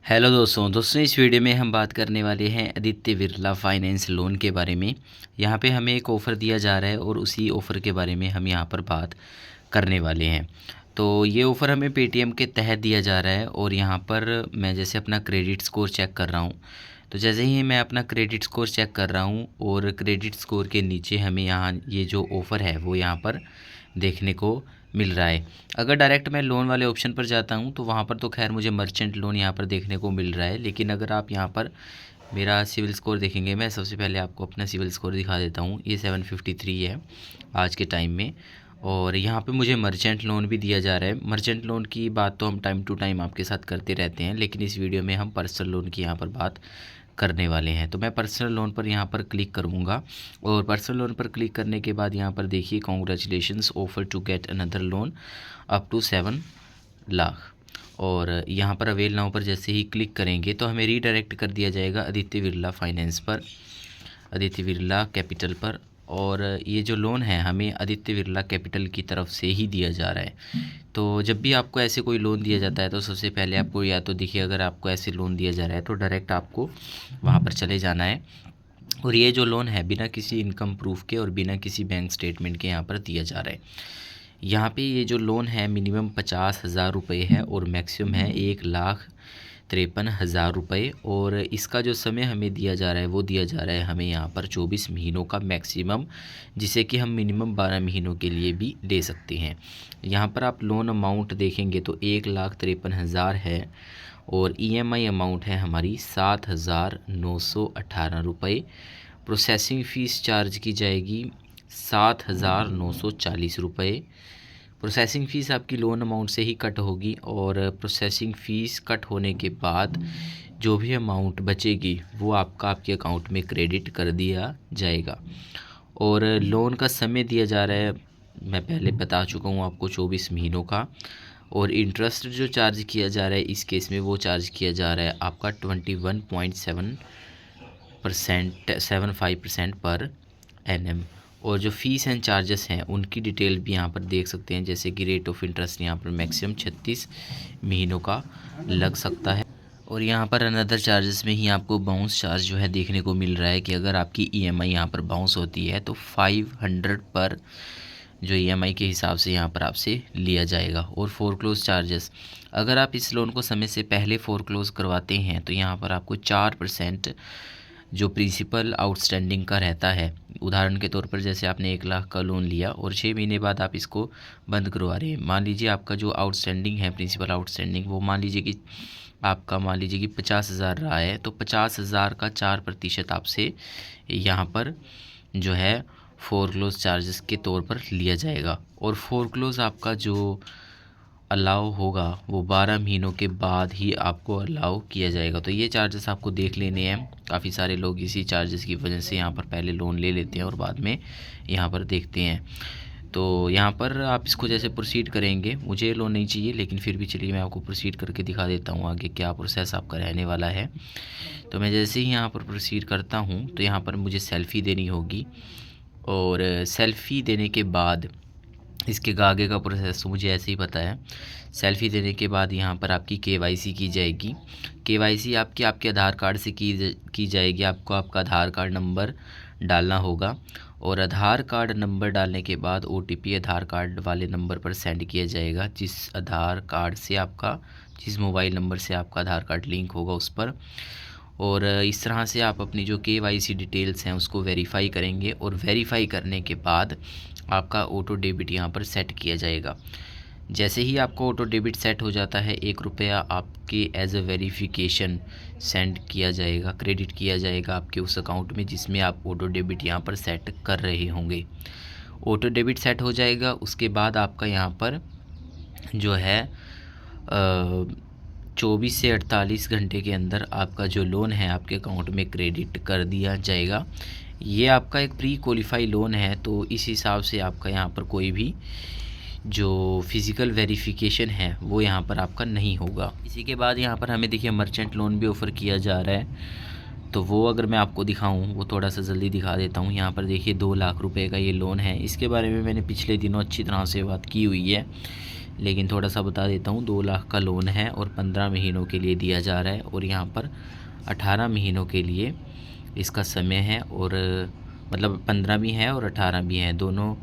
Hello दोस्तों इस video में हम बात करने वाले हैं आदित्य बिरला फाइनेंस लोन के बारे में। यहाँ पे हमें एक ऑफ़र दिया जा रहा है और उसी ऑफ़र के बारे में हम यहाँ पर बात करने वाले हैं। तो ये ऑफ़र हमें पेटीएम के तहत दिया जा रहा है और यहाँ पर मैं जैसे अपना क्रेडिट स्कोर चेक कर रहा हूँ, तो जैसे ही मैं अपना क्रेडिट स्कोर चेक कर रहा हूँ और क्रेडिट स्कोर के नीचे हमें यहाँ ये जो ऑफ़र है वो यहाँ पर देखने को मिल रहा है। अगर डायरेक्ट मैं लोन वाले ऑप्शन पर जाता हूँ तो वहाँ पर तो खैर मुझे मर्चेंट लोन यहाँ पर देखने को मिल रहा है, लेकिन अगर आप यहाँ पर मेरा सिविल स्कोर देखेंगे, मैं सबसे पहले आपको अपना सिविल स्कोर दिखा देता हूँ। ये 753 है आज के टाइम में और यहाँ पे मुझे मर्चेंट लोन भी दिया जा रहा है। मर्चेंट लोन की बात तो हम टाइम टू टाइम आपके साथ करते रहते हैं, लेकिन इस वीडियो में हम पर्सनल लोन की यहाँ पर बात करने वाले हैं। तो मैं पर्सनल लोन पर यहाँ पर क्लिक करूँगा और पर्सनल लोन पर क्लिक करने के बाद यहाँ पर देखिए congratulations offer to get another loan up to 7 lakh, और यहाँ पर अवेल नाउ पर जैसे ही क्लिक करेंगे तो हमें रीडायरेक्ट कर दिया जाएगा आदित्य बिरला फाइनेंस पर, आदित्य बिरला कैपिटल पर। और ये जो लोन है हमें आदित्य बिरला कैपिटल की तरफ से ही दिया जा रहा है। तो जब भी आपको ऐसे कोई लोन दिया जाता है तो सबसे पहले आपको या तो देखिए, अगर आपको ऐसे लोन दिया जा रहा है तो डायरेक्ट आपको वहाँ पर चले जाना है और ये जो लोन है बिना किसी इनकम प्रूफ के और बिना किसी बैंक स्टेटमेंट के यहाँ पर दिया जा रहा है। यहाँ पे ये जो लोन है मिनिमम 50,000 रुपये है और मैक्सिमम है 1,53,000 रुपये, और इसका जो समय हमें दिया जा रहा है वो दिया जा रहा है हमें यहाँ पर 24 महीनों का मैक्सिमम, जिसे कि हम मिनिमम 12 महीनों के लिए भी ले सकते हैं। यहाँ पर आप लोन अमाउंट देखेंगे तो 1,53,000 है और ईएमआई अमाउंट है हमारी 7,918 रुपये। प्रोसेसिंग फ़ीस चार्ज की जाएगी 7,940 रुपये। प्रोसेसिंग फ़ीस आपकी लोन अमाउंट से ही कट होगी और प्रोसेसिंग फ़ीस कट होने के बाद जो भी अमाउंट बचेगी वो आपके अकाउंट में क्रेडिट कर दिया जाएगा। और लोन का समय दिया जा रहा है, मैं पहले बता चुका हूँ आपको, 24 महीनों का। और इंटरेस्ट जो चार्ज किया जा रहा है इस केस में वो चार्ज किया जा रहा है आपका 21.75% पर एनएम। और जो फ़ीस एंड चार्जेस हैं उनकी डिटेल भी यहाँ पर देख सकते हैं, जैसे कि रेट ऑफ इंटरेस्ट यहाँ पर मैक्सिमम 36 महीनों का लग सकता है। और यहाँ पर अनदर चार्जेस में ही आपको बाउंस चार्ज जो है देखने को मिल रहा है कि अगर आपकी ईएमआई यहाँ पर बाउंस होती है तो 500 पर जो ईएमआई के हिसाब से यहाँ पर आपसे लिया जाएगा। और फोरक्लोज चार्जेस, अगर आप इस लोन को समय से पहले फोरक्लोज करवाते हैं तो यहाँ पर आपको 4% जो प्रिंसिपल आउटस्टैंडिंग का रहता है, उदाहरण के तौर पर जैसे आपने 1 लाख का लोन लिया और 6 महीने बाद आप इसको बंद करवा रहे हैं, मान लीजिए आपका जो आउटस्टैंडिंग है प्रिंसिपल आउटस्टैंडिंग वो मान लीजिए कि 50,000 रहा है, तो 50,000 का 4% आपसे यहाँ पर जो है फोरक्लोज चार्जेस के तौर पर लिया जाएगा। और फोरक्लोज आपका जो अलाउ होगा वो 12 महीनों के बाद ही आपको अलाउ किया जाएगा। तो ये चार्जेस आपको देख लेने हैं। काफ़ी सारे लोग इसी चार्जेस की वजह से यहाँ पर पहले लोन ले लेते हैं और बाद में यहाँ पर देखते हैं। तो यहाँ पर आप इसको जैसे प्रोसीड करेंगे, मुझे लोन नहीं चाहिए लेकिन फिर भी चलिए मैं आपको प्रोसीड करके दिखा देता हूँ आगे क्या प्रोसेस आपका रहने वाला है। तो मैं जैसे ही यहाँ पर प्रोसीड करता हूँ तो यहाँ पर मुझे सेल्फ़ी देनी होगी और सेल्फ़ी देने के बाद इसके आगे का प्रोसेस तो मुझे ऐसे ही पता है। सेल्फ़ी देने के बाद यहाँ पर आपकी केवाईसी की जाएगी। केवाईसी आपके आधार कार्ड से की जाएगी। आपको आपका आधार कार्ड नंबर डालना होगा और आधार कार्ड नंबर डालने के बाद ओटीपी आधार कार्ड वाले नंबर पर सेंड किया जाएगा, जिस मोबाइल नंबर से आपका आधार कार्ड लिंक होगा उस पर। और इस तरह से आप अपनी जो केवाईसी डिटेल्स हैं उसको वेरीफ़ाई करेंगे और वेरीफ़ाई करने के बाद आपका ऑटो डेबिट यहाँ पर सेट किया जाएगा। जैसे ही आपका ऑटो डेबिट सेट हो जाता है 1 रुपया आपके एज अ वेरिफिकेशन सेंड किया जाएगा, क्रेडिट किया जाएगा आपके उस अकाउंट में जिसमें आप ऑटो डेबिट यहाँ पर सेट कर रहे होंगे। ऑटो डेबिट सेट हो जाएगा, उसके बाद आपका यहाँ पर जो है 24 से 48 घंटे के अंदर आपका जो लोन है आपके अकाउंट में क्रेडिट कर दिया जाएगा। ये आपका एक प्री क्वालिफाई लोन है, तो इस हिसाब से आपका यहाँ पर कोई भी जो फिज़िकल वेरिफिकेशन है वो यहाँ पर आपका नहीं होगा। इसी के बाद यहाँ पर हमें देखिए मर्चेंट लोन भी ऑफ़र किया जा रहा है, तो वो अगर मैं आपको दिखाऊं वो थोड़ा सा जल्दी दिखा देता हूँ। यहाँ पर देखिए 2 लाख रुपए का ये लोन है। इसके बारे में मैंने पिछले दिनों अच्छी तरह से बात की हुई है लेकिन थोड़ा सा बता देता हूँ, 2 लाख का लोन है और 15 महीनों के लिए दिया जा रहा है और यहाँ पर 18 महीनों के लिए इसका समय है। और मतलब 15 भी है और 18 भी है, दोनों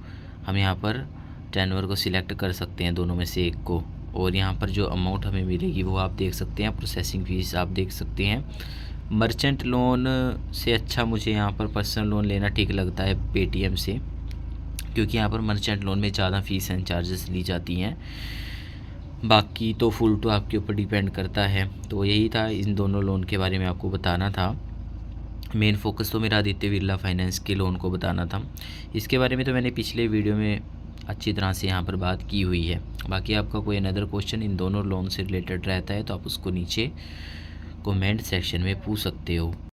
हम यहाँ पर टेन्योर को सिलेक्ट कर सकते हैं, दोनों में से एक को। और यहाँ पर जो अमाउंट हमें मिलेगी वो आप देख सकते हैं, प्रोसेसिंग फ़ीस आप देख सकते हैं। मर्चेंट लोन से अच्छा मुझे यहाँ पर पर्सनल लोन लेना ठीक लगता है पेटीएम से, क्योंकि यहाँ पर मर्चेंट लोन में ज़्यादा फ़ीस एंड चार्जेस ली जाती हैं। बाकी तो फुल तो आपके ऊपर डिपेंड करता है। तो यही था, इन दोनों लोन के बारे में आपको बताना था। मेन फोकस तो मेरा आदित्य बिरला फाइनेंस के लोन को बताना था। इसके बारे में तो मैंने पिछले वीडियो में अच्छी तरह से यहाँ पर बात की हुई है। बाकी आपका कोई अनदर क्वेश्चन इन दोनों लोन से रिलेटेड रहता है तो आप उसको नीचे कमेंट सेक्शन में पूछ सकते हो।